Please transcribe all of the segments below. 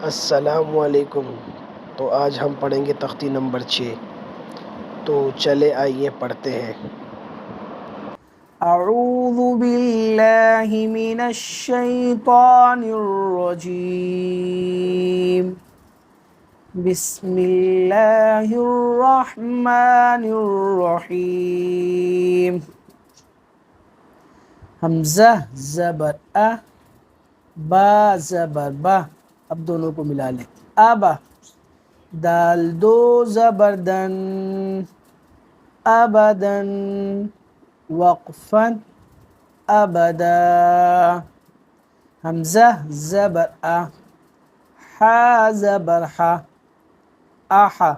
अस्सलामुअलैकुम। तो आज हम पढ़ेंगे तख्ती नंबर 6। तो चले आइए पढ़ते हैं। أعوذ بالله من الشيطان الرجيم بسم الله الرحمن الرحيم हमजा ज़बर अ, बा ज़बर बा। अब दोनों को मिला लें। अबा। दाल दो ज़बरदन, अबदन। वक़फ़न, अबदा। हमजा ज़बर आ, हा ज़बर हा, आहा।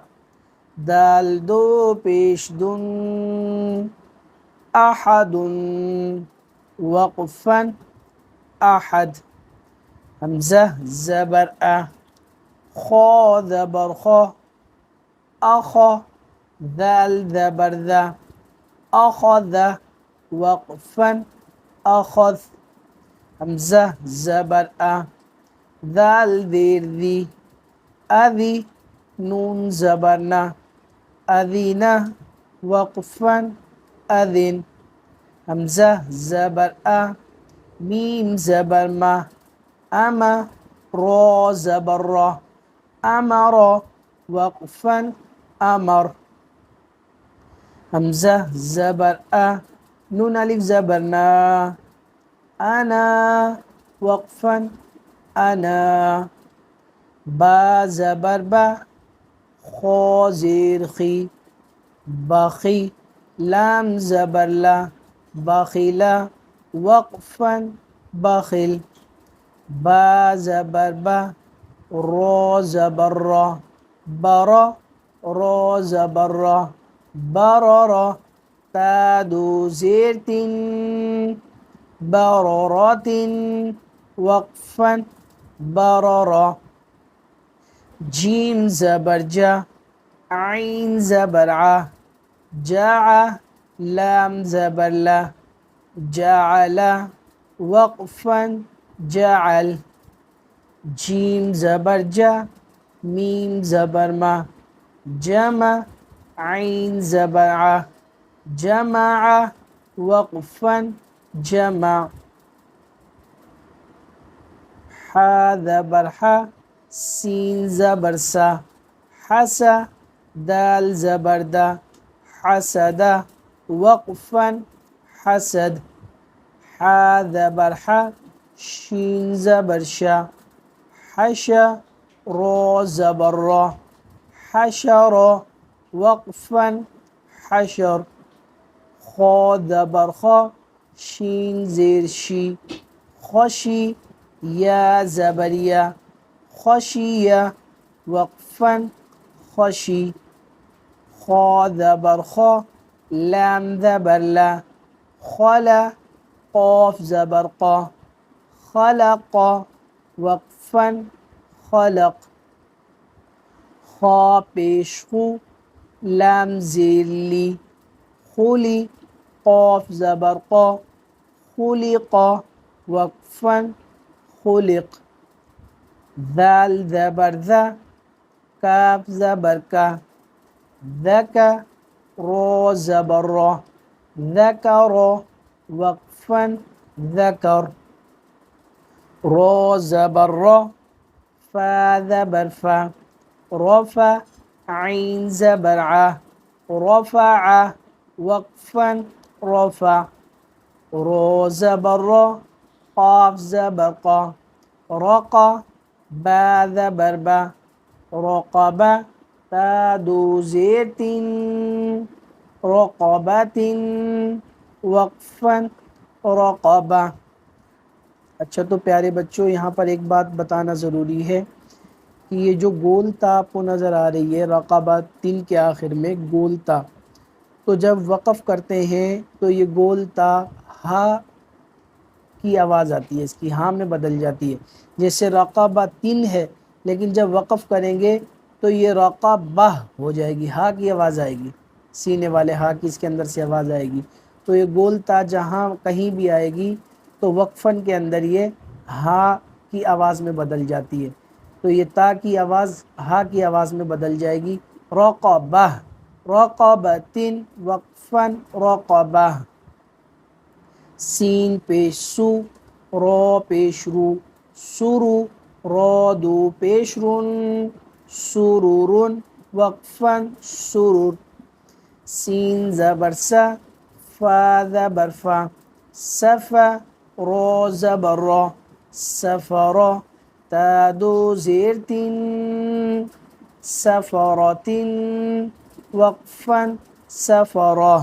दाल दो पेश दुन, अहदुन। वक़फ़न, अहद। हमजा ज़बर आ, खो ज़बर खो, अखो। दाल ज़बर दा, अखज़। वक़फ़न, अखज़। हमजा ज़बर आ, दाल देर दी, अदी। नून ज़बरना, अदीना। वक़फ़न, अदिन। हमजा ज़बर आ, मीम ज़बर मा, अमा। रो ज़बर रा, अमर। वक़फ़न, अमर। हमजा ज़बर आ, नून अलिफ ज़बर ना, अना। वक़फ़न, अना। बा ज़बर बा, खो ज़ेर खी, बखी। लाम ज़बर ला, बखिला। वक़फ़न, बखिल। बा ज़बर बा, रो ज़बर रा, बरा। रो ज़बर रा, बररा। ता दो ज़ेर तिन, बररतिन। वक़फ़न, बररा। जीम ज़बर जा, आइन ज़बर आ, जाआ। लाम ज़बर ला, जाअला। वक़फ़न, जाअल। जीम ज़बर जा, मीम ज़बर मा, जमा। आइन ज़बर आ, जमाआ। वक़फ़न, जमा। हा ज़बर हा, सीन ज़बर सा, हसा। दाल ज़बर दा, हसदा। वक़फ़न, हसद। हा ज़बर हा, शीन ज़बर शा, हशा। रो ज़बर रा, हशर। वक़फ़न, हशर। खो ज़बर खो, शीन ज़ेर शी, खुशी। या ज़बर या, खुशिया। वक़फ़न, खुशी। खो ज़बर खो, लाम ज़बर ला, खला। क़ाफ ज़बर क़ा, खलक़। वक़फ़न, खलक़। खा पेश खू, लाम ज़ेर ली, खुली। क़ाफ ज़बर क़ा, खुलिक़। वक़फ़न, खुलिक़। दाल ज़बर ज़ा, काफ ज़बर का, ज़का। रो ज़बर रा, ज़कर। वक़फ़न, ज़कर। रो ज़बर रा, फा ज़बर फा, रफ़ा। आइन ज़बर आ, रफ़अ। वक़फ़न, रफ़अ। रो ज़बर रा, क़ाफ ज़बर क़ा, रक़ा। बा ज़बर बा, रक़बा। ता दो ज़ेर तिन, रक़बतिन। वक़फ़न, रक़बा। अच्छा, तो प्यारे बच्चों, यहाँ पर एक बात बताना ज़रूरी है कि ये जो गोल ता आपको नज़र आ रही है रक़बा तिन के आखिर में गोल ता, तो जब वक़फ़ करते हैं तो ये गोल ता हा की आवाज़ आती है, इसकी हाँ में बदल जाती है। जैसे रक़बा तिन है, लेकिन जब वक़फ़ करेंगे तो ये रक़बा हो जाएगी, हा की आवाज़ आएगी, सीने वाले हा की इसके अंदर से आवाज़ आएगी। तो ये गोल ता जहाँ कहीं भी आएगी तो वक़फ़न के अंदर ये हा की आवाज़ में बदल जाती है। तो ये ता की आवाज़ हा की आवाज़ में बदल जाएगी। रक़बा, रक़बतिन, वक़फ़न, रक़बा। सीन पेश सु, रो पेश रू, सुरु, रो दो पेश रुन, सुरुरुन, वक़फ़न, सुरुर। सीन ज़बर सा, फा ज़बर फा, सफ़ा, रो ज़बर रो, सफ़रा। ता दो ज़ेर तिन, सफ़रतिन, वक़फ़न, सफ़रा।